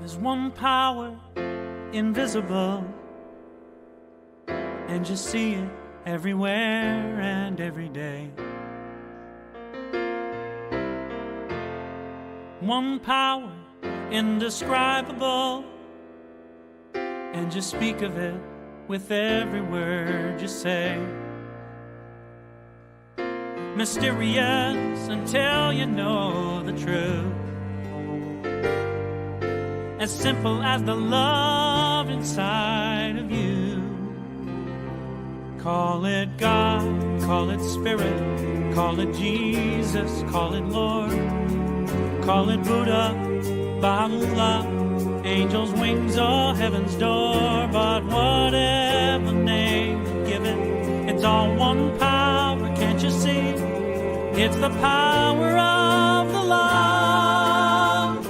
There's one power, invisible, and you see it everywhere and every day. One power, indescribable, and you speak of it with every word you say. Mysterious until you know the truth. As simple as the love inside of you. Call it God, call it Spirit, call it Jesus, call it Lord, call it Buddha, Baha'u'llah, angels' wings or heaven's door. But whatever name you give it, it's all one power, can't you see? It's the power of the love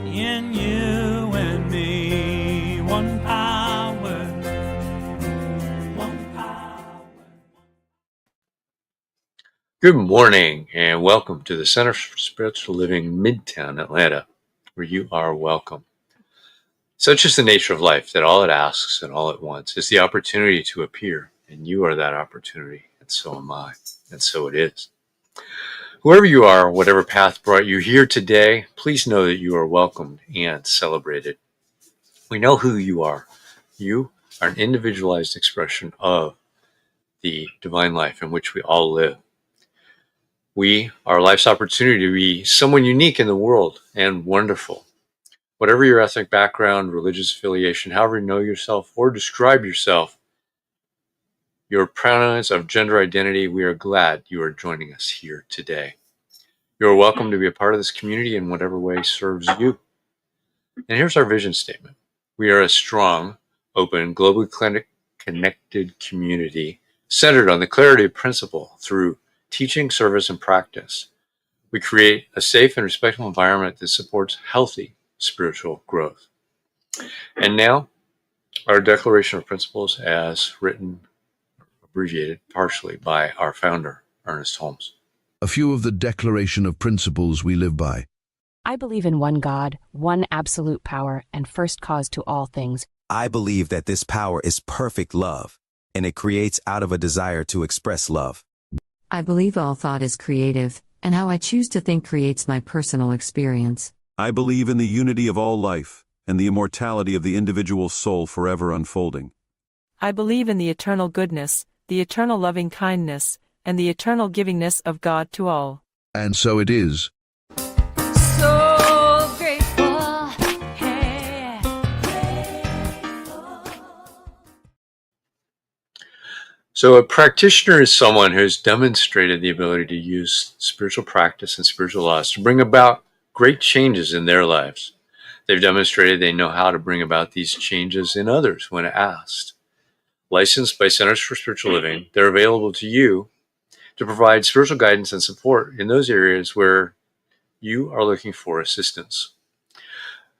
in you and me. One power, one power. Good morning and welcome to the Center for Spiritual Living, Midtown, Atlanta, where you are welcome. Such is the nature of life that all it asks and all it wants is the opportunity to appear, and you are that opportunity, and so am I, and so it is. Whoever you are, whatever path brought you here today, please know that you are welcomed and celebrated. We know who you are. You are an individualized expression of the divine life in which we all live. We are life's opportunity to be someone unique in the world and wonderful. Whatever your ethnic background, religious affiliation, however you know yourself or describe yourself, your pronouns of gender identity, we are glad you are joining us here today. You are welcome to be a part of this community in whatever way serves you. And here's our vision statement. We are a strong, open, globally connected community centered on the clarity of principle through teaching, service, and practice. We create a safe and respectful environment that supports healthy spiritual growth. And now, our Declaration of Principles as written, abbreviated partially by our founder, Ernest Holmes. A few of the Declaration of Principles we live by. I believe in one God, one absolute power, and first cause to all things. I believe that this power is perfect love, and it creates out of a desire to express love. I believe all thought is creative, and how I choose to think creates my personal experience. I believe in the unity of all life, and the immortality of the individual soul forever unfolding. I believe in the eternal goodness, the eternal loving kindness, and the eternal givingness of God to all. And so it is. So grateful, hey. So a practitioner is someone who has demonstrated the ability to use spiritual practice and spiritual laws to bring about great changes in their lives. They've demonstrated they know how to bring about these changes in others when asked. Licensed by Centers for Spiritual Living, they're available to you to provide spiritual guidance and support in those areas where you are looking for assistance.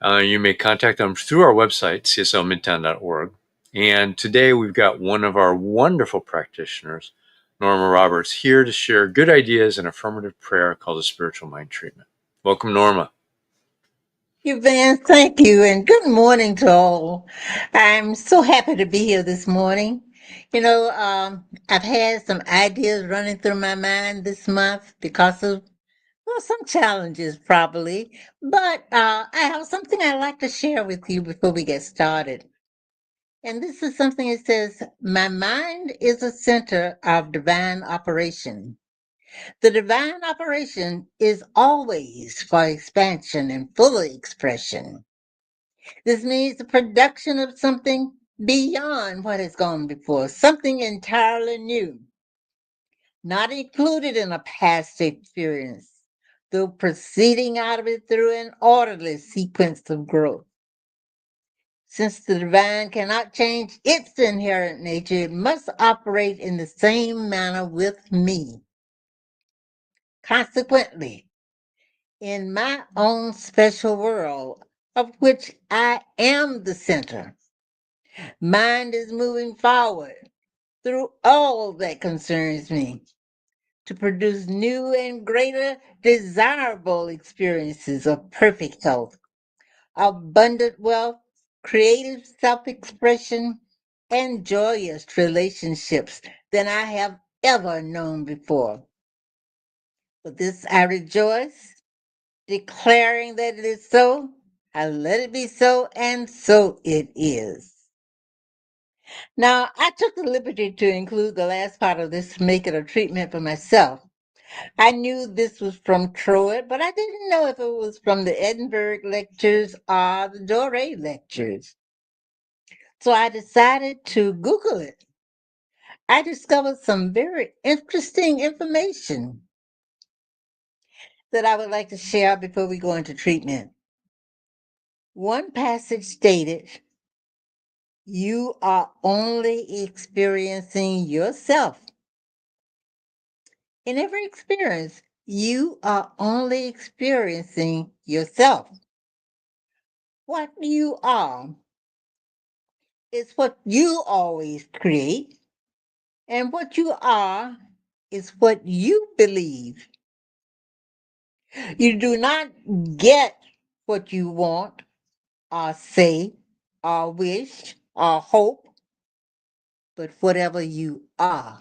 You may contact them through our website, cslmidtown.org. And today we've got one of our wonderful practitioners, Norma Roberts, here to share good ideas and affirmative prayer called the Spiritual Mind Treatment. Welcome, Norma. Van, thank you, and good morning to all. I'm so happy to be here this morning. I've had some ideas running through my mind this month because of some challenges, probably, but I have something I'd like to share with you before we get started. And this is something that says, my mind is a center of divine operation. The divine operation is always for expansion and full expression. This means the production of something beyond what has gone before, something entirely new, not included in a past experience, though proceeding out of it through an orderly sequence of growth. Since the divine cannot change its inherent nature, it must operate in the same manner with me. Consequently, in my own special world, of which I am the center, mind is moving forward through all that concerns me to produce new and greater desirable experiences of perfect health, abundant wealth, creative self expression, and joyous relationships than I have ever known before. For this I rejoice, declaring that it is so. I let it be so, and so it is. Now, I took the liberty to include the last part of this to make it a treatment for myself. I knew this was from Troy, but I didn't know if it was from the Edinburgh lectures or the Doré lectures. So I decided to Google it. I discovered some very interesting information that I would like to share before we go into treatment. One passage stated, "You are only experiencing yourself. In every experience, you are only experiencing yourself. What you are is what you always create, and what you are is what you believe. You do not get what you want, or say, or wish, or hope, but whatever you are,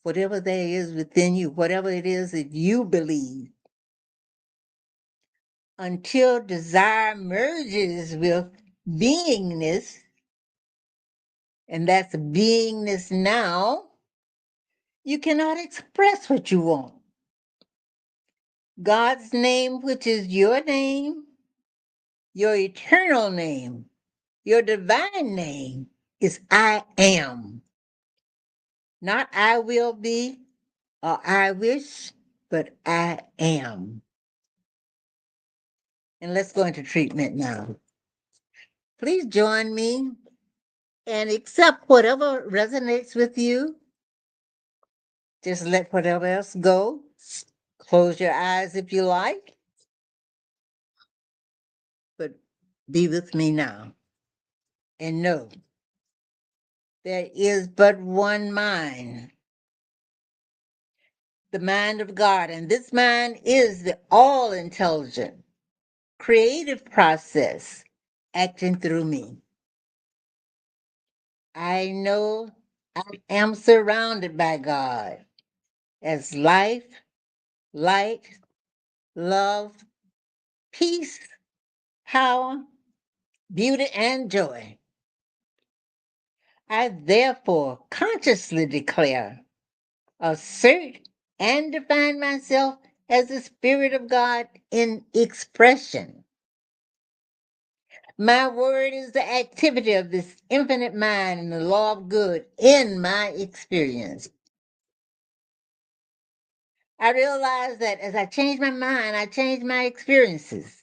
whatever there is within you, whatever it is that you believe. Until desire merges with beingness, and that's beingness now, you cannot express what you want. God's name, which is your name, your eternal name, your divine name, is I am. Not I will be or I wish, but I am. And let's go into treatment now. Please join me and accept whatever resonates with you. Just let whatever else go. Close your eyes if you like, but be with me now and know there is but one mind, the mind of God, and this mind is the all intelligent, creative process acting through me. I know I am surrounded by God as life, light, love, peace, power, beauty, and joy. I therefore consciously declare, assert, and define myself as the Spirit of God in expression. My word is the activity of this infinite mind and the law of good in my experience. I realize that as I change my mind, I change my experiences.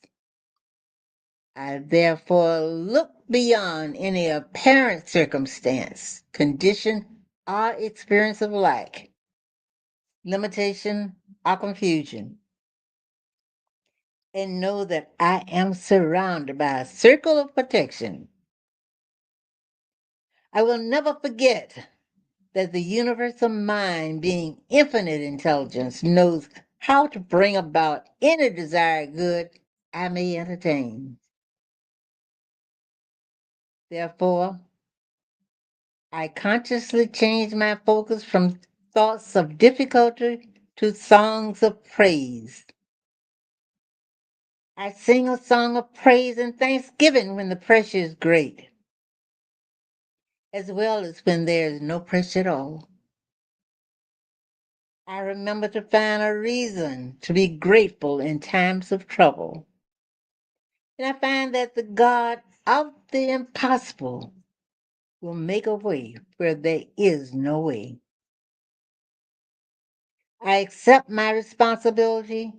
I therefore look beyond any apparent circumstance, condition, or experience of lack, limitation, or confusion, and know that I am surrounded by a circle of protection. I will never forget that the universal mind, being infinite intelligence, knows how to bring about any desired good I may entertain. Therefore, I consciously change my focus from thoughts of difficulty to songs of praise. I sing a song of praise and thanksgiving when the pressure is great, as well as when there is no pressure at all. I remember to find a reason to be grateful in times of trouble. And I find that the God of the impossible will make a way where there is no way. I accept my responsibility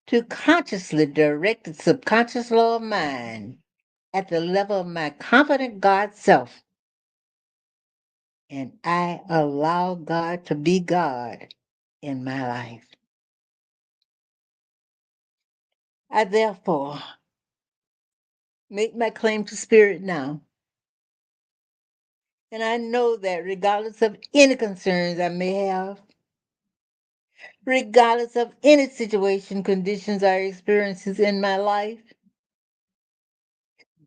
to consciously direct the subconscious law of mind at the level of my confident God self. And I allow God to be God in my life. I therefore make my claim to spirit now. And I know that regardless of any concerns I may have, regardless of any situation, conditions, or experiences in my life,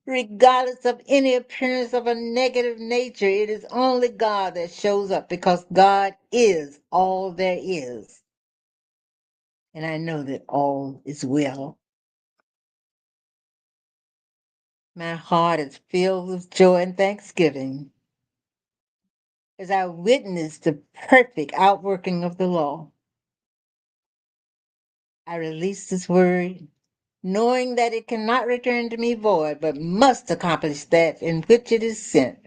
regardless of any appearance of a negative nature. It is only God that shows up because God is all there is. And I know that all is well. My heart is filled with joy and thanksgiving as I witness the perfect outworking of the law. I release this word, knowing that it cannot return to me void, but must accomplish that in which it is sent.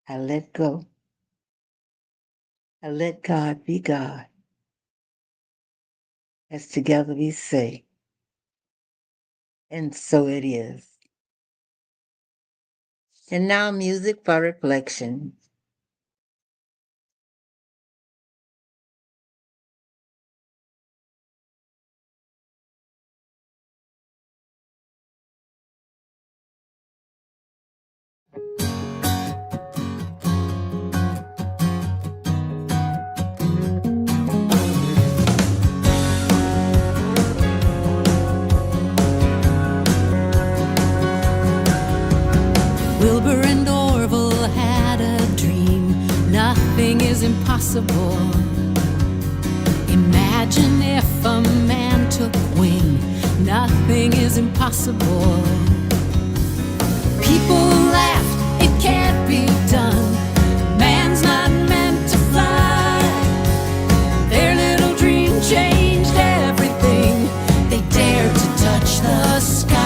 I let go. I let God be God, as together we say, and so it is. And now music for reflection. Wilbur and Orville had a dream. Nothing is impossible. Imagine if a man took wing. Nothing is impossible. People laughed, it can't be done. Man's not meant to fly. Their little dream changed everything. They dared to touch the sky.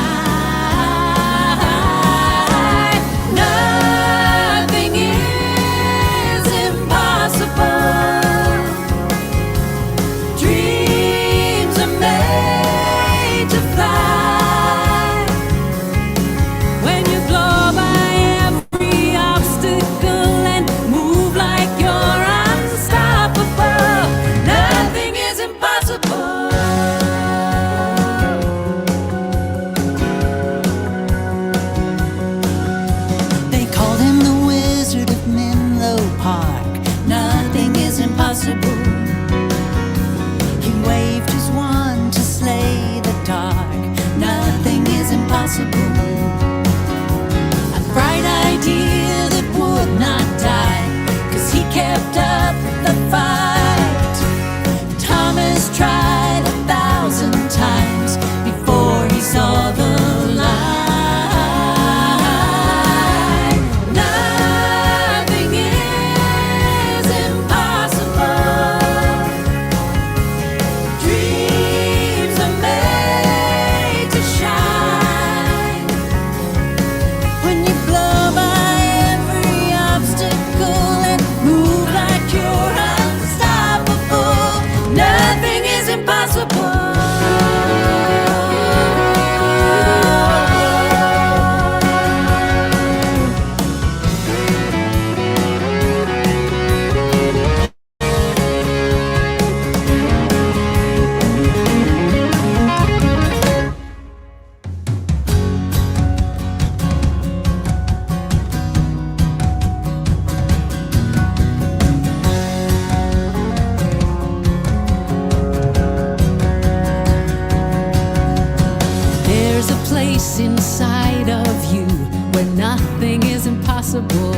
Inside of you where nothing is impossible.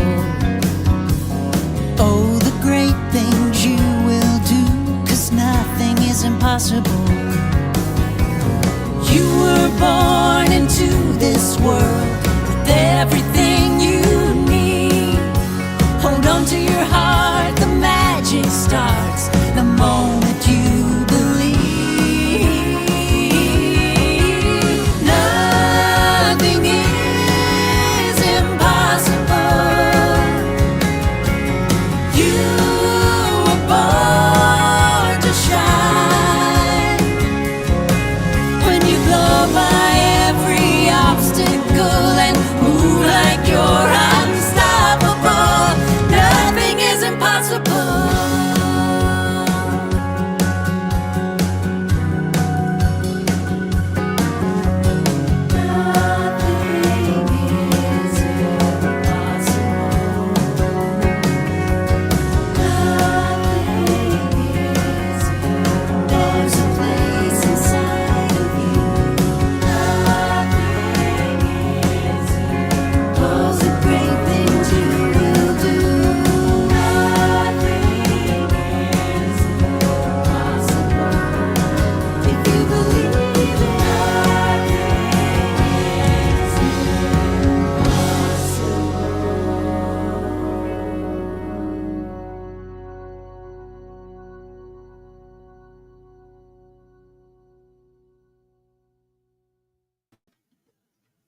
Oh, the great things you will do, 'cause nothing is impossible. You were born into this world with everything you need. Hold on to your heart, the magic starts the moment you believe. When you blow by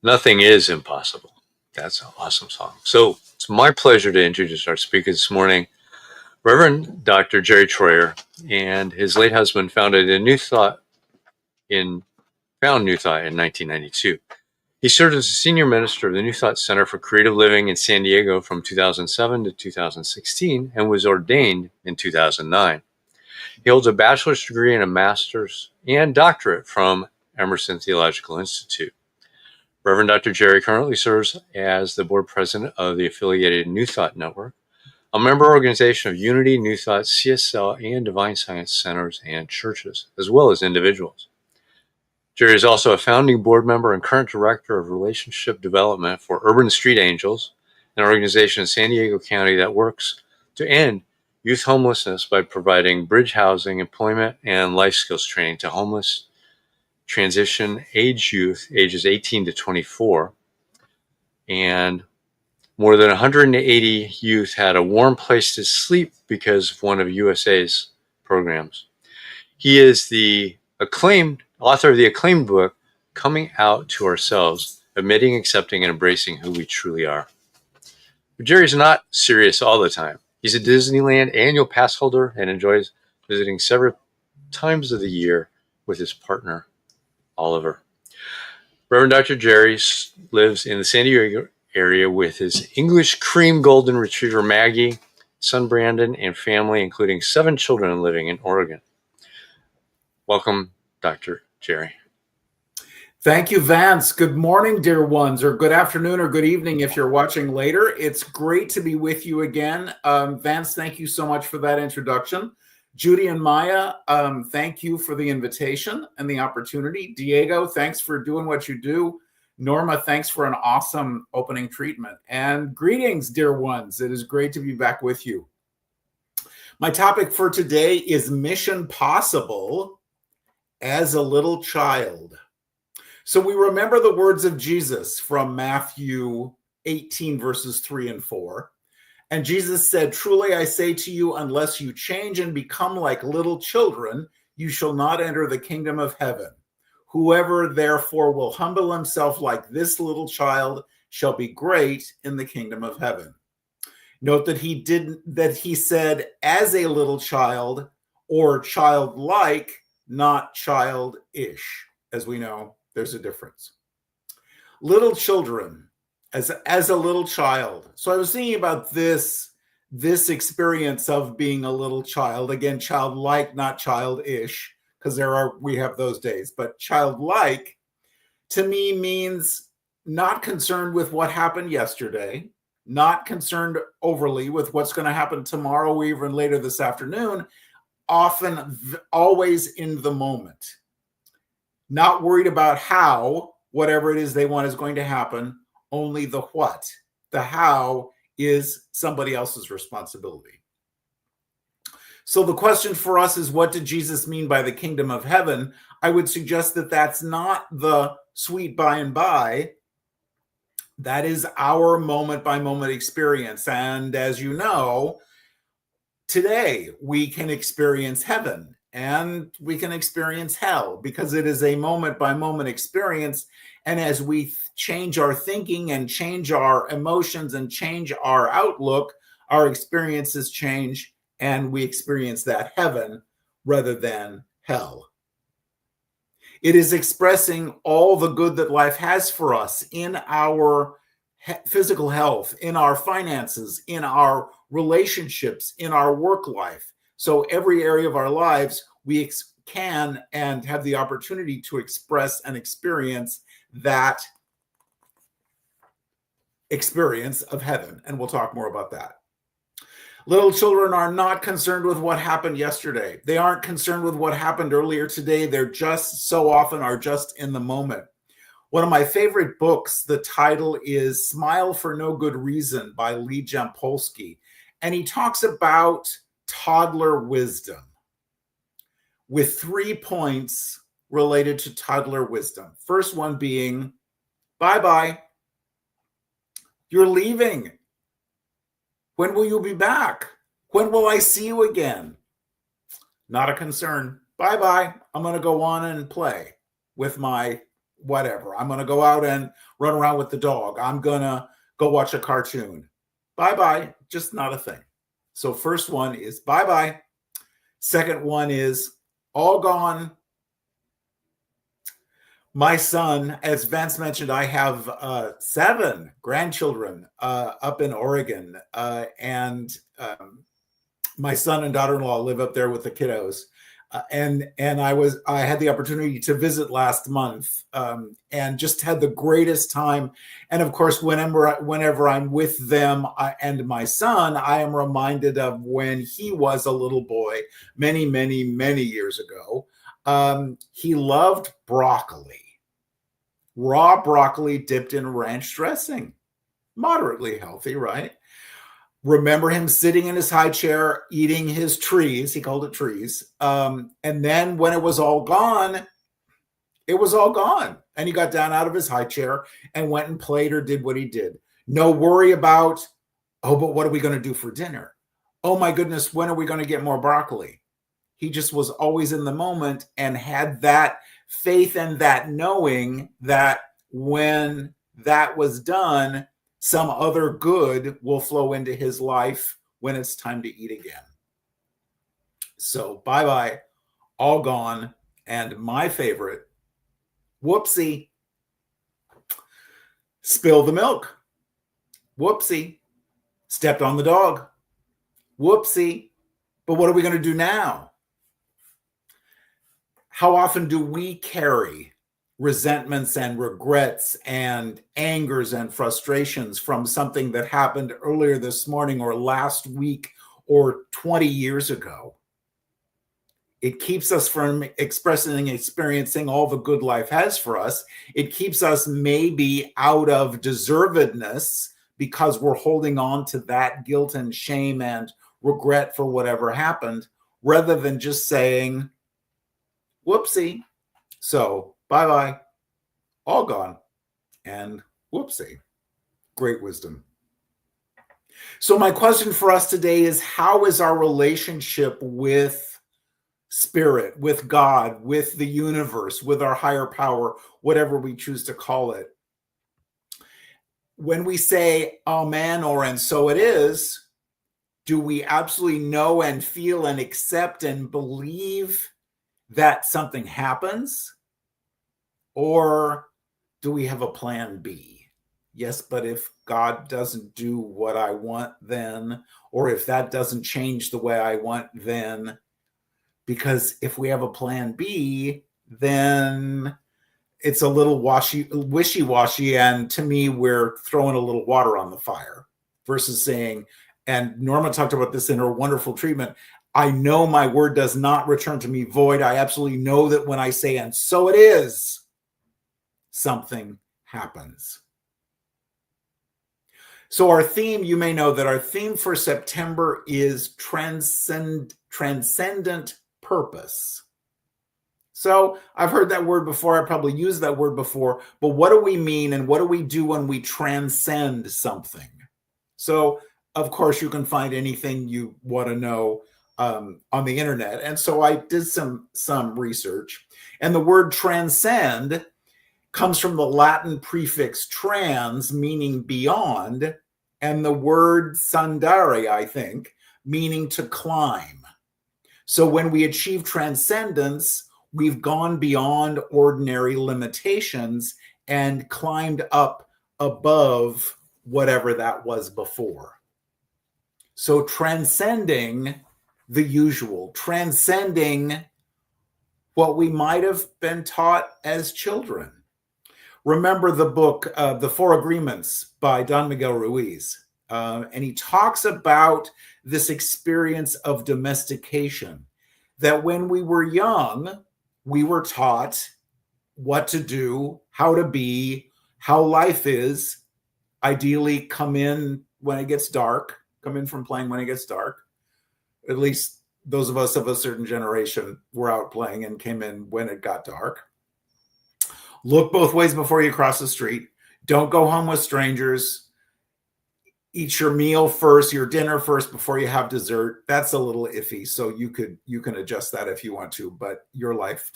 Nothing is impossible. That's an awesome song. So it's my pleasure to introduce our speaker this morning, Reverend Dr. Jerry Troyer, and his late husband founded New Thought in 1992. He served as a senior minister of the New Thought Center for Creative Living in San Diego from 2007 to 2016 and was ordained in 2009. He holds a bachelor's degree and a master's and doctorate from Emerson Theological Institute. Reverend Dr. Jerry currently serves as the board president of the affiliated New Thought Network, a member organization of Unity, New Thought, CSL, and Divine Science centers and churches, as well as individuals. Jerry is also a founding board member and current director of relationship development for Urban Street Angels, an organization in San Diego County that works to end youth homelessness by providing bridge housing, employment, and life skills training to homeless transition age youth ages 18 to 24. And more than 180 youth had a warm place to sleep because of one of USA's programs. He is the author of the acclaimed book, Coming Out to Ourselves, Admitting, Accepting, and Embracing Who We Truly Are. But Jerry's not serious all the time. He's a Disneyland annual pass holder and enjoys visiting several times of the year with his partner, Oliver. Reverend Dr. Jerry lives in the San Diego area with his English cream golden retriever Maggie, son Brandon, and family, including 7 children living in Oregon. Welcome, Dr. Jerry. Thank you, Vance. Good morning, dear ones, or good afternoon or good evening if you're watching later. It's great to be with you again. Vance, thank you so much for that introduction. Judy and Maya, thank you for the invitation and the opportunity. Diego, thanks for doing what you do. Norma, thanks for an awesome opening treatment. And greetings, dear ones. It is great to be back with you. My topic for today is Mission Possible as a Little Child. So we remember the words of Jesus from Matthew 18, verses 3 and 4. And Jesus said, "Truly I say to you, unless you change and become like little children, you shall not enter the kingdom of heaven. Whoever therefore will humble himself like this little child shall be great in the kingdom of heaven." Note that he said as a little child or childlike, not childish. As we know, there's a difference. Little children, as a little child. So I was thinking about this experience of being a little child. Again, childlike, not childish, because we have those days. But childlike to me means not concerned with what happened yesterday, not concerned overly with what's going to happen tomorrow or even later this afternoon, often always in the moment. Not worried about how whatever it is they want is going to happen, only the what. The how is somebody else's responsibility. So the question for us is, what did Jesus mean by the kingdom of heaven? I would suggest that that's not the sweet by and by. That is our moment by moment experience. And as you know, today we can experience heaven. And we can experience hell because it is a moment by moment experience. And as we change our thinking and change our emotions and change our outlook, our experiences change and we experience that heaven rather than hell. It is expressing all the good that life has for us in our physical health, in our finances, in our relationships, in our work life. So every area of our lives, we can and have the opportunity to express and experience that experience of heaven. And we'll talk more about that. Little children are not concerned with what happened yesterday. They aren't concerned with what happened earlier today. They're just so often are just in the moment. One of my favorite books, the title is Smile for No Good Reason by Lee Jampolsky. And he talks about toddler wisdom with 3 points related to toddler wisdom. First one being, bye-bye. You're leaving. When will you be back? When will I see you again? Not a concern. Bye-bye. I'm going to go on and play with my whatever. I'm going to go out and run around with the dog. I'm going to go watch a cartoon. Bye-bye. Just not a thing. So first one is bye-bye. Second one is all gone. My son, as Vance mentioned, I have 7 grandchildren up in Oregon. And my son and daughter-in-law live up there with the kiddos. And I had the opportunity to visit last month and just had the greatest time. And of course, whenever I'm with them and my son, I am reminded of when he was a little boy many, many, many years ago. He loved broccoli, raw broccoli dipped in ranch dressing, moderately healthy, right? Remember him sitting in his high chair, eating his trees. He called it trees. And then when it was all gone, it was all gone. And he got down out of his high chair and went and played or did what he did. No worry about, oh, but what are we going to do for dinner? Oh my goodness, when are we going to get more broccoli? He just was always in the moment and had that faith and that knowing that when that was done, some other good will flow into his life when it's time to eat again. So bye-bye, all gone. And my favorite, whoopsie, spill the milk. Whoopsie, stepped on the dog. Whoopsie, but what are we going to do now? How often do we carry resentments and regrets and angers and frustrations from something that happened earlier this morning or last week or 20 years ago? It keeps us from experiencing all the good life has for us. It keeps us maybe out of deservedness because we're holding on to that guilt and shame and regret for whatever happened, rather than just saying, whoopsie. So bye-bye, all gone, and whoopsie. Great wisdom. So my question for us today is, how is our relationship with spirit, with God, with the universe, with our higher power, whatever we choose to call it? When we say amen or and so it is, do we absolutely know and feel and accept and believe that something happens? Or do we have a plan B? Yes, but if God doesn't do what I want then, or if that doesn't change the way I want then, because if we have a plan B, then it's a little wishy-washy, and to me, we're throwing a little water on the fire versus saying, and Norma talked about this in her wonderful treatment, I know my word does not return to me void. I absolutely know that when I say, and so it is, something happens. So our theme, you may know that our theme for September is transcendent purpose. So I've heard that word before. I probably used that word before, but what do we mean and what do we do when we transcend something? So of course you can find anything you want to know on the internet. And so I did some research, and the word transcend comes from the Latin prefix trans, meaning beyond, and the word sandare, I think, meaning to climb. So when we achieve transcendence, we've gone beyond ordinary limitations and climbed up above whatever that was before. So transcending the usual, transcending what we might have been taught as children. Remember the book, The Four Agreements by Don Miguel Ruiz. And he talks about this experience of domestication, that when we were young, we were taught what to do, how to be, how life is. Ideally, come in when it gets dark, come in from playing when it gets dark. At least those of us of a certain generation were out playing and came in when it got dark. Look both ways before you cross the street. Don't go home with strangers. Eat your meal first, your dinner first before you have dessert. That's a little iffy. So you can adjust that if you want to, but your life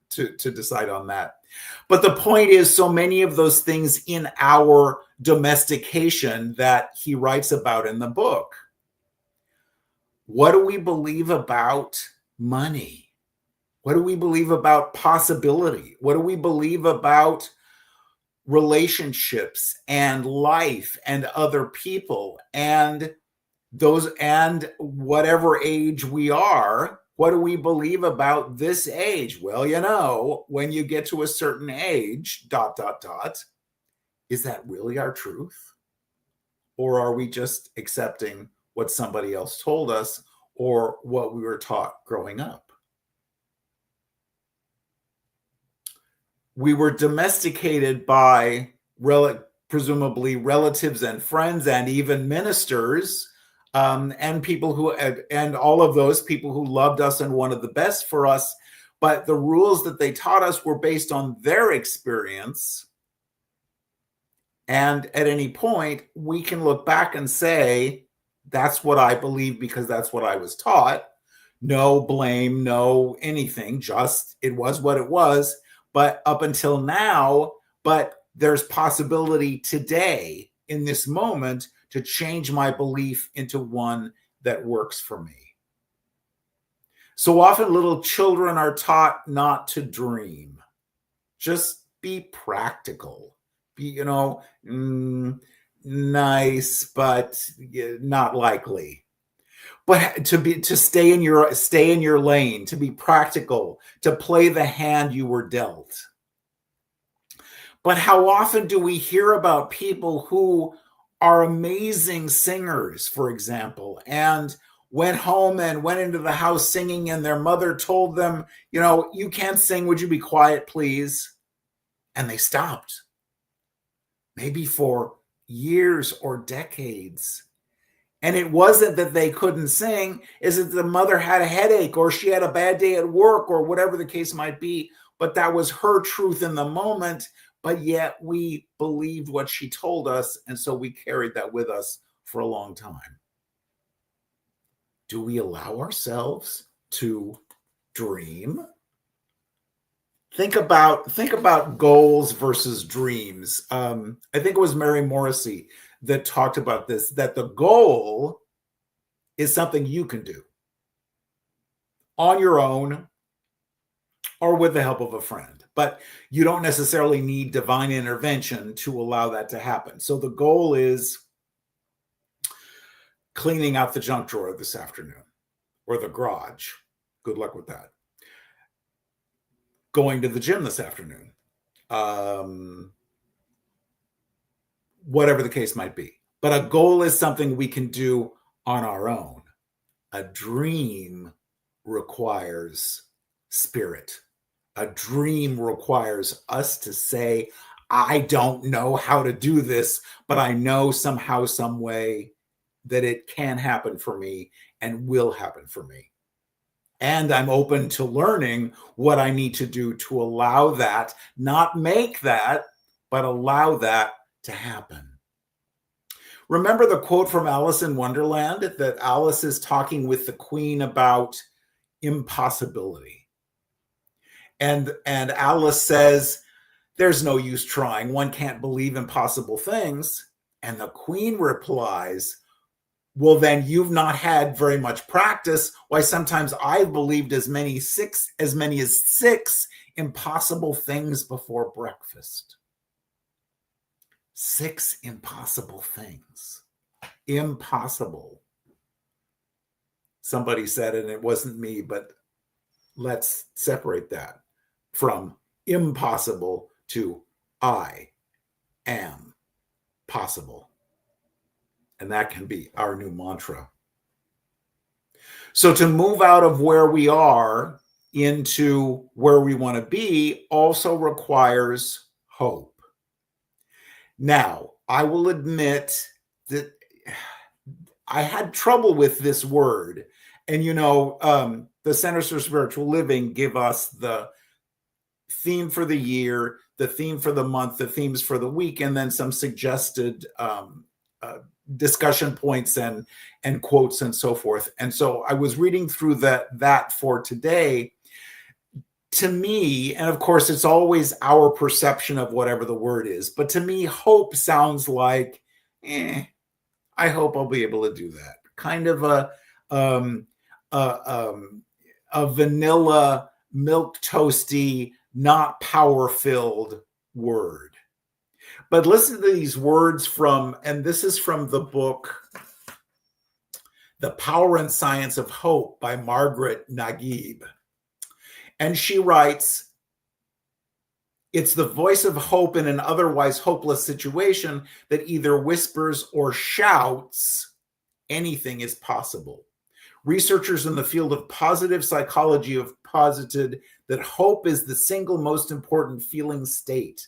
to decide on that. But the point is, so many of those things in our domestication that he writes about in the book. What do we believe about money? What do we believe about possibility? What do we believe about relationships and life and other people and those, and whatever age we are? What do we believe about this age? Well, you know, when you get to a certain age, ... Is that really our truth? Or are we just accepting what somebody else told us or what we were taught growing up? We were domesticated by presumably relatives and friends and even ministers, and people who, and all of those people who loved us and wanted the best for us. But the rules that they taught us were based on their experience. And at any point, we can look back and say, that's what I believe because that's what I was taught. No blame, no anything, just it was what it was. But up until now, but there's possibility today in this moment to change my belief into one that works for me. So often little children are taught not to dream. Just be practical. Be, you know, nice, but not likely. But to stay in your lane, to be practical, to play the hand you were dealt. But how often do we hear about people who are amazing singers, for example, and went home and went into the house singing, and their mother told them, you know, you can't sing, would you be quiet, please? And they stopped. Maybe for years or decades. And it wasn't that they couldn't sing, is that the mother had a headache or she had a bad day at work or whatever the case might be, but that was her truth in the moment, but yet we believed what she told us, and so we carried that with us for a long time. Do we allow ourselves to dream? Think about goals versus dreams. I think it was Mary Morrissey that talked about this, that the goal is something you can do on your own or with the help of a friend, but you don't necessarily need divine intervention to allow that to happen. So the goal is cleaning out the junk drawer this afternoon or the garage. Good luck with that. Going to the gym this afternoon. Whatever the case might be. But a goal is something we can do on our own. A dream requires spirit. A dream requires us to say, I don't know how to do this, but I know somehow, some way that it can happen for me and will happen for me. And I'm open to learning what I need to do to allow that, not make that, but allow that to happen. Remember the quote from Alice in Wonderland that Alice is talking with the queen about impossibility. And Alice says, there's no use trying. One can't believe impossible things. And the queen replies, well, then you've not had very much practice. Why, sometimes I've believed as many as six impossible things before breakfast. 6 impossible things. Impossible. Somebody said, and it wasn't me, but let's separate that from impossible to I am possible. And that can be our new mantra. So to move out of where we are into where we want to be also requires hope. Now, I will admit that I had trouble with this word. And, you know, the Centers for Spiritual Living give us the theme for the year, the theme for the month, the themes for the week, and then some suggested discussion points and quotes and so forth. And so I was reading through that for today to me, and of course, it's always our perception of whatever the word is, but to me, hope sounds like, I hope I'll be able to do that. Kind of a vanilla, milk toasty, not power-filled word. But listen to these words from, and this is from the book, The Power and Science of Hope by Margaret Naguib. And she writes, it's the voice of hope in an otherwise hopeless situation that either whispers or shouts, anything is possible. Researchers in the field of positive psychology have posited that hope is the single most important feeling state.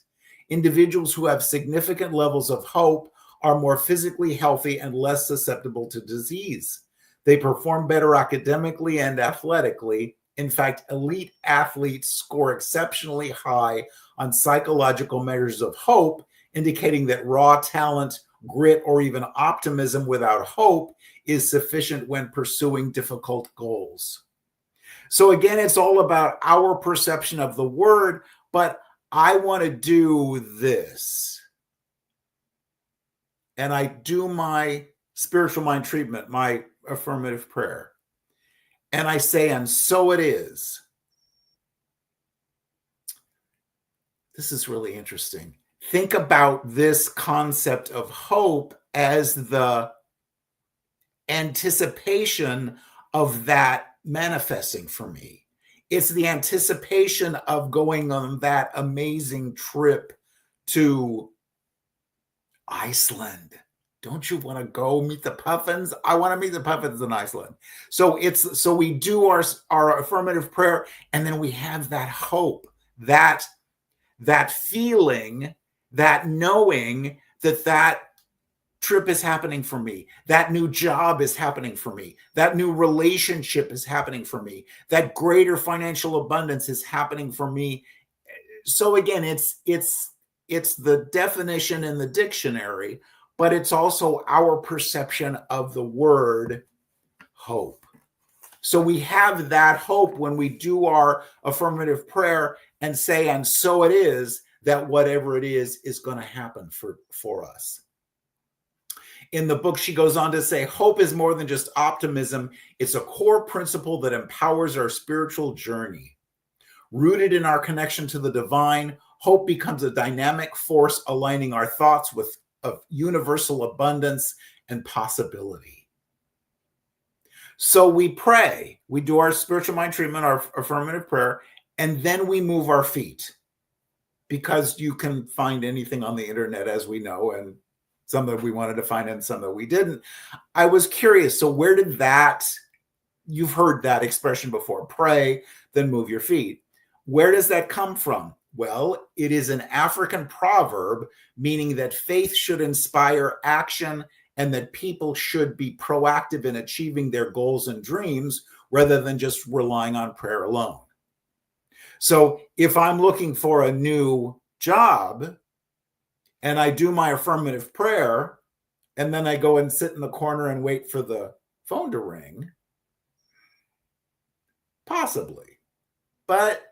Individuals who have significant levels of hope are more physically healthy and less susceptible to disease. They perform better academically and athletically. In fact, elite athletes score exceptionally high on psychological measures of hope, indicating that raw talent, grit, or even optimism without hope is sufficient when pursuing difficult goals. So again, it's all about our perception of the word, but I want to do this. And I do my spiritual mind treatment, my affirmative prayer. And I say, and so it is. This is really interesting. Think about this concept of hope as the anticipation of that manifesting for me. It's the anticipation of going on that amazing trip to Iceland. Don't you want to go meet the puffins? I want to meet the puffins in Iceland. So we do our affirmative prayer, and then we have that hope, that feeling, that knowing that trip is happening for me, that new job is happening for me, that new relationship is happening for me, that greater financial abundance is happening for me. So again, it's the definition in the dictionary, but it's also our perception of the word hope. So we have that hope when we do our affirmative prayer and say, and so it is, that whatever it is going to happen for us. In the book, she goes on to say, hope is more than just optimism. It's a core principle that empowers our spiritual journey. Rooted in our connection to the divine, hope becomes a dynamic force aligning our thoughts with of universal abundance and possibility. So we pray, we do our spiritual mind treatment, our affirmative prayer, and then we move our feet, because you can find anything on the internet, as we know, and some that we wanted to find and some that we didn't. I was curious. So where did that, you've heard that expression before, pray, then move your feet. Where does that come from? Well, it is an African proverb, meaning that faith should inspire action and that people should be proactive in achieving their goals and dreams rather than just relying on prayer alone. So if I'm looking for a new job and I do my affirmative prayer and then I go and sit in the corner and wait for the phone to ring, possibly, but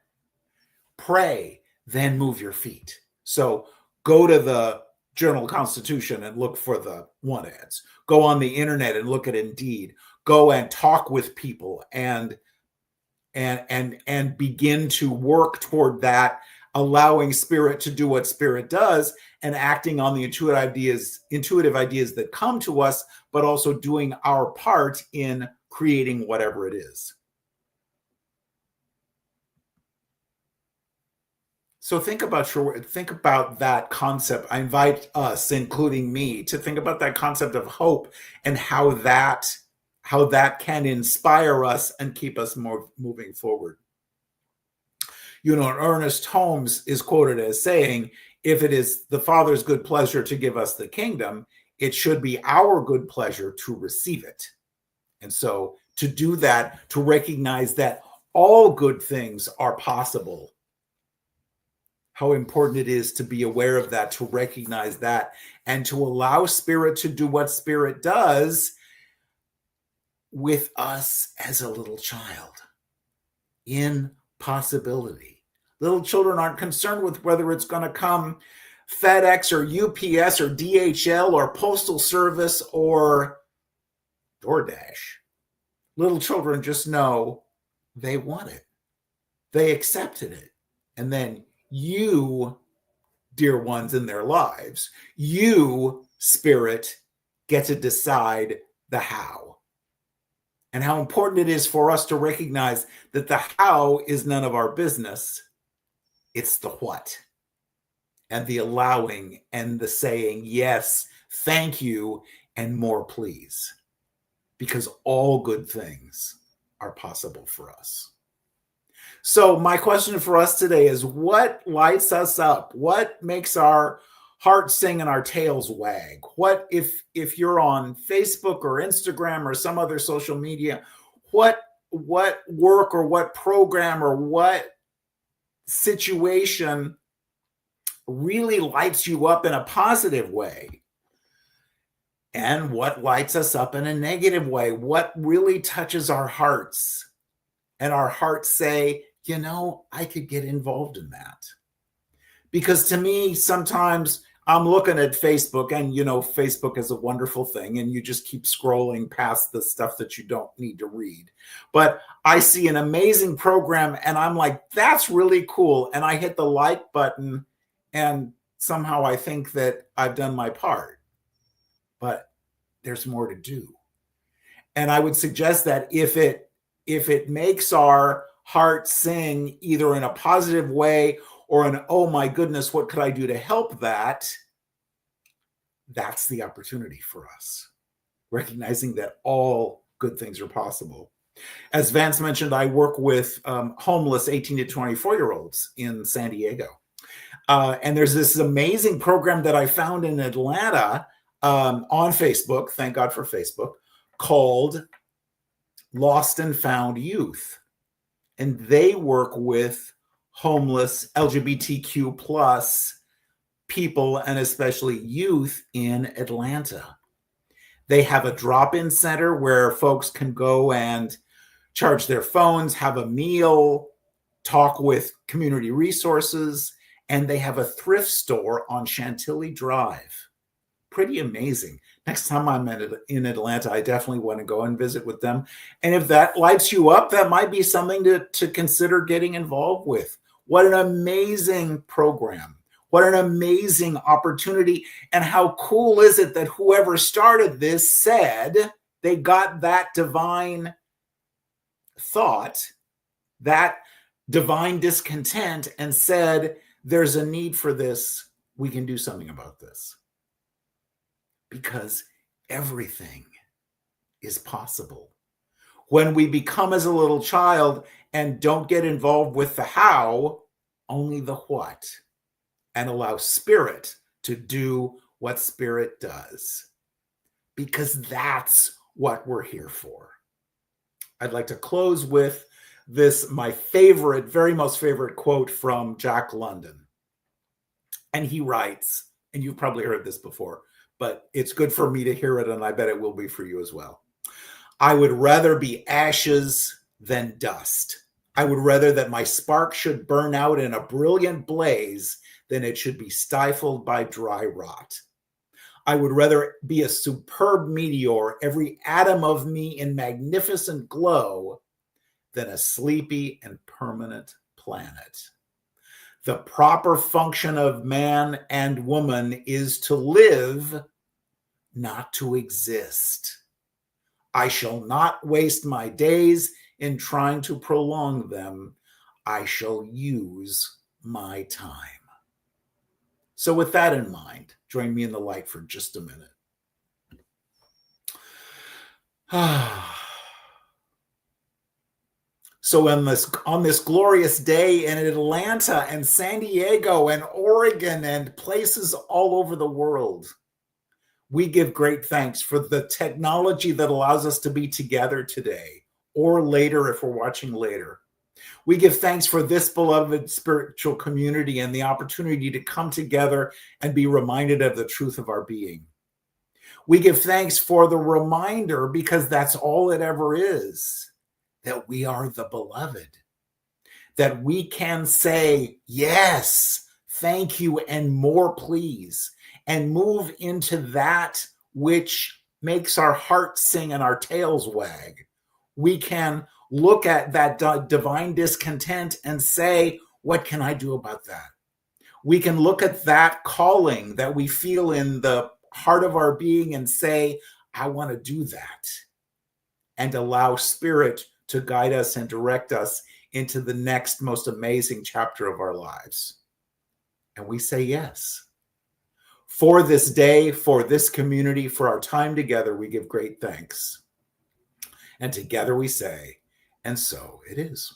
pray, then move your feet. So go to the Journal-Constitution and look for the want ads. Go on the internet and look at Indeed. Go and talk with people and begin to work toward that, allowing spirit to do what spirit does and acting on the intuitive ideas that come to us, but also doing our part in creating whatever it is. So think about that concept. I invite us, including me, to think about that concept of hope and how that can inspire us and keep us more moving forward. You know, Ernest Holmes is quoted as saying, if it is the Father's good pleasure to give us the kingdom, it should be our good pleasure to receive it. And so to do that, to recognize that all good things are possible, how important it is to be aware of that, to recognize that, and to allow spirit to do what spirit does with us as a little child in possibility. Little children aren't concerned with whether it's going to come FedEx or UPS or DHL or Postal Service or DoorDash. Little children just know they want it. They accepted it. And then you, dear ones in their lives, you, Spirit, get to decide the how. And how important it is for us to recognize that the how is none of our business. It's the what. And the allowing and the saying, yes, thank you, and more please. Because all good things are possible for us. So my question for us today is, what lights us up? What makes our hearts sing and our tails wag? What, if you're on Facebook or Instagram or some other social media, what work or what program or what situation really lights you up in a positive way? And what lights us up in a negative way? What really touches our hearts? And our hearts say, you know, I could get involved in that. Because to me, sometimes I'm looking at Facebook, and, you know, Facebook is a wonderful thing, and you just keep scrolling past the stuff that you don't need to read. But I see an amazing program, and I'm like, that's really cool. And I hit the like button, and somehow I think that I've done my part. But there's more to do. And I would suggest that if it makes our heart sing either in a positive way or an, oh my goodness, what could I do to help that? That's the opportunity for us, recognizing that all good things are possible. As Vance mentioned, I work with homeless 18 to 24-year-olds in San Diego. And there's this amazing program that I found in Atlanta on Facebook, thank God for Facebook, called Lost and Found Youth. And they work with homeless LGBTQ plus people, and especially youth in Atlanta. They have a drop-in center where folks can go and charge their phones, have a meal, talk with community resources, and they have a thrift store on Chantilly Drive. Pretty amazing. Next time I'm in Atlanta, I definitely want to go and visit with them. And if that lights you up, that might be something to consider getting involved with. What an amazing program. What an amazing opportunity. And how cool is it that whoever started this said they got that divine thought, that divine discontent, and said, there's a need for this. We can do something about this. Because everything is possible. When we become as a little child and don't get involved with the how, only the what, and allow Spirit to do what Spirit does. Because that's what we're here for. I'd like to close with this, my favorite, very most favorite quote from Jack London. And he writes, and you've probably heard this before, but it's good for me to hear it, and I bet it will be for you as well. I would rather be ashes than dust. I would rather that my spark should burn out in a brilliant blaze than it should be stifled by dry rot. I would rather be a superb meteor, every atom of me in magnificent glow, than a sleepy and permanent planet. The proper function of man and woman is to live, not to exist. I shall not waste my days in trying to prolong them. I shall use my time. So with that in mind, join me in the light for just a minute. So on this glorious day in Atlanta and San Diego and Oregon and places all over the world, we give great thanks for the technology that allows us to be together today, or later if we're watching later. We give thanks for this beloved spiritual community and the opportunity to come together and be reminded of the truth of our being. We give thanks for the reminder, because that's all it ever is, that we are the beloved. that we can say, yes, thank you, and more please, and move into that which makes our hearts sing and our tails wag. We can look at that divine discontent and say, what can I do about that? We can look at that calling that we feel in the heart of our being and say, I want to do that, and allow Spirit to guide us and direct us into the next most amazing chapter of our lives. And we say yes. For this day, for this community, for our time together, we give great thanks. And together we say, and so it is.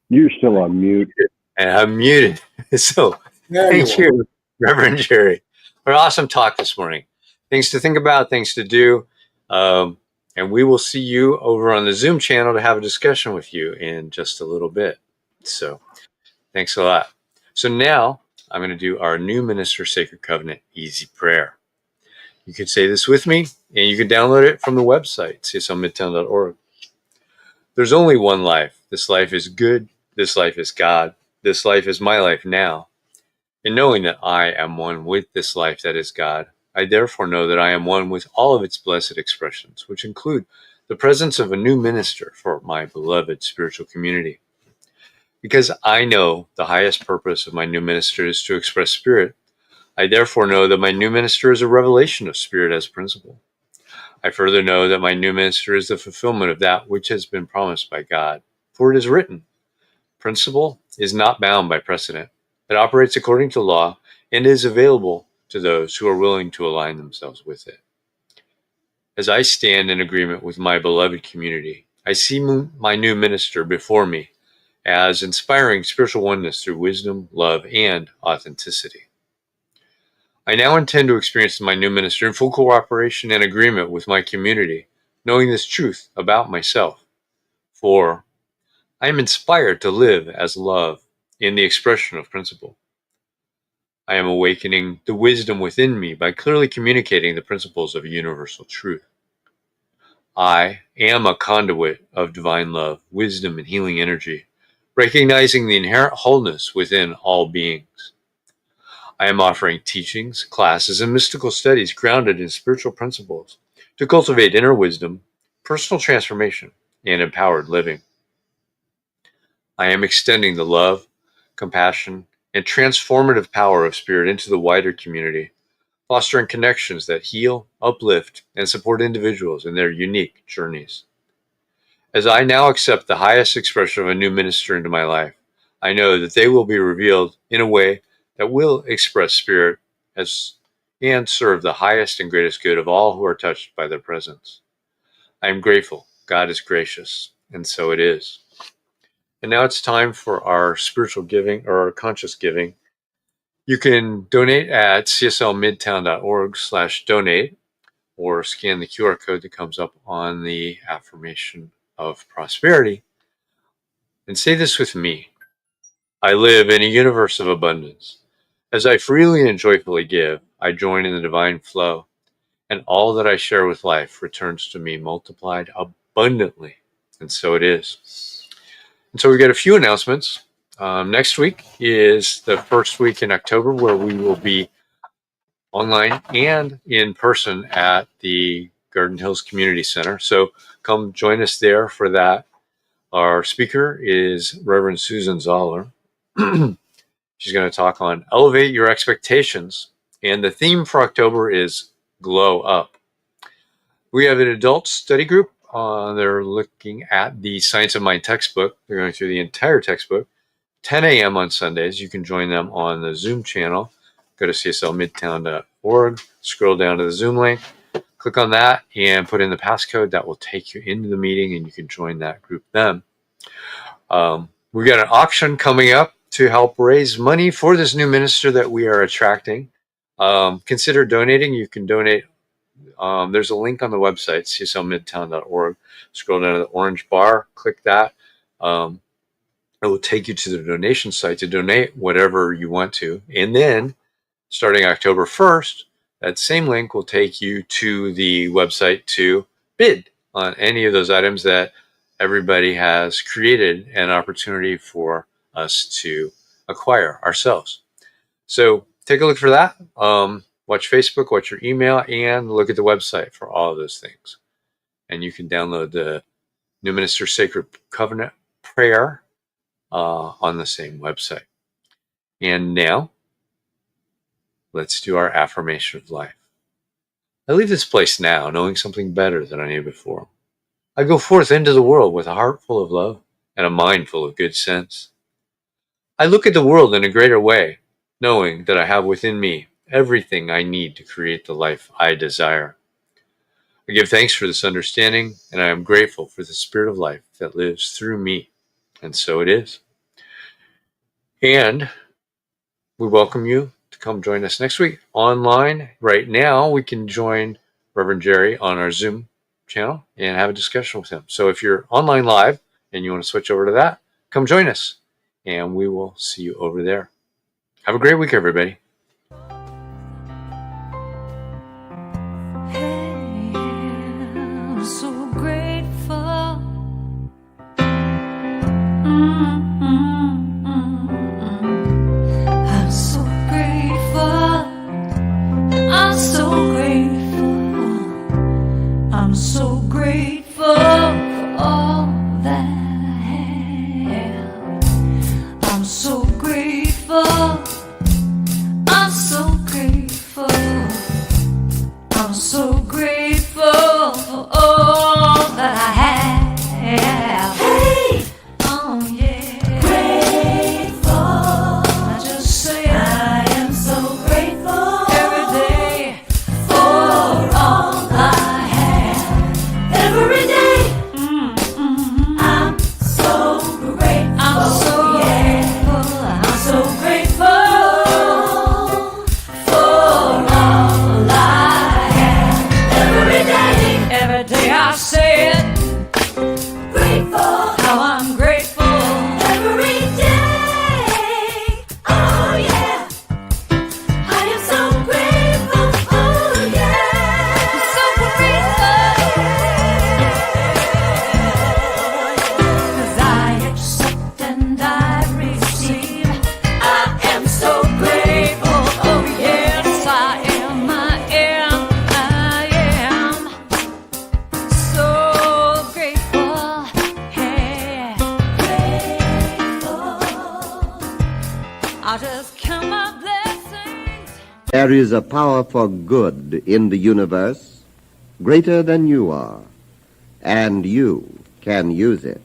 You're still on mute. And I'm muted. So thank you, Reverend Jerry, for an awesome talk this morning. Things to think about, things to do. And we will see you over on the Zoom channel to have a discussion with you in just a little bit. So thanks a lot. So now I'm going to do our new Minister Sacred Covenant Easy Prayer. You can say this with me, and you can download it from the website, cslmidtown.org. There's only one life. This life is good. This life is God. This life is my life now. And knowing that I am one with this life that is God, I therefore know that I am one with all of its blessed expressions, which include the presence of a new minister for my beloved spiritual community. Because I know the highest purpose of my new minister is to express Spirit, I therefore know that my new minister is a revelation of Spirit as principle. I further know that my new minister is the fulfillment of that which has been promised by God. For it is written, principle is not bound by precedent. It operates according to law and is available to those who are willing to align themselves with it. As I stand in agreement with my beloved community, I see my new minister before me as inspiring spiritual oneness through wisdom, love, and authenticity. I now intend to experience my new minister in full cooperation and agreement with my community, knowing this truth about myself. For I am inspired to live as love in the expression of principle. I am awakening the wisdom within me by clearly communicating the principles of universal truth. I am a conduit of divine love, wisdom, and healing energy, recognizing the inherent wholeness within all beings. I am offering teachings, classes, and mystical studies grounded in spiritual principles to cultivate inner wisdom, personal transformation, and empowered living. I am extending the love, compassion, and transformative power of Spirit into the wider community, fostering connections that heal, uplift, and support individuals in their unique journeys. As I now accept the highest expression of a new minister into my life, I know that they will be revealed in a way that will express Spirit and serve the highest and greatest good of all who are touched by their presence. I am grateful. God is gracious, and so it is. And now it's time for our spiritual giving or our conscious giving. You can donate at cslmidtown.org/donate or scan the QR code that comes up on the affirmation of prosperity and say this with me. I live in a universe of abundance. As I freely and joyfully give, I join in the divine flow, and all that I share with life returns to me multiplied abundantly. And so it is. And so we've got a few announcements. Next week is the first week in October where we will be online and in person at the Garden Hills Community Center. So come join us there for that. Our speaker is Reverend Susan Zoller. She's going to talk on Elevate Your Expectations. And the theme for October is Glow Up. We have an adult study group. They're looking at the Science of Mind textbook. They're going through the entire textbook. 10 a.m. on Sundays. You can join them on the Zoom channel. Go to cslmidtown.org, scroll down to the Zoom link, click on that, and put in the passcode. That will take you into the meeting, and you can join that group then. We've got an auction coming up to help raise money for this new minister that we are attracting. Consider donating. You can donate. There's a link on the website, cslmidtown.org. Scroll down to the orange bar, click that. It will take you to the donation site to donate whatever you want to. And then starting October 1st, that same link will take you to the website to bid on any of those items that everybody has created an opportunity for us to acquire ourselves. So take a look for that. Watch Facebook, watch your email, and look at the website for all of those things. And you can download the New Minister Sacred Covenant Prayer on the same website. And now, let's do our affirmation of life. I leave this place now knowing something better than I knew before. I go forth into the world with a heart full of love and a mind full of good sense. I look at the world in a greater way, knowing that I have within me everything I need to create the life I desire. I give thanks for this understanding, and I am grateful for the spirit of life that lives through me. And so it is. And we welcome you to come join us next week online. Right now, we can join Reverend Jerry on our Zoom channel and have a discussion with him. So if you're online live and you want to switch over to that, come join us, and we will see you over there. Have a great week, everybody. I'm so grateful. I'm so grateful. I'm so grateful. I'm so grateful for all that I have. I'm so grateful. I'm so grateful. I'm so grateful for all that I have. Hey, oh yeah, grateful. I just say I am so grateful every day for all I have. Every day, I'm so grateful. I'm so grateful. I'm so grateful for all I have. Every day I say it. Grateful. How I'm grateful. Every day. Oh yeah. I am so grateful. Oh yeah. I'm so grateful. 'Cause I accept and I receive. I am so grateful. Oh yes, I am. I am. I am. So grateful, hey, grateful. I'll just count my blessings. There is a power for good in the universe greater than you are, and you can use it.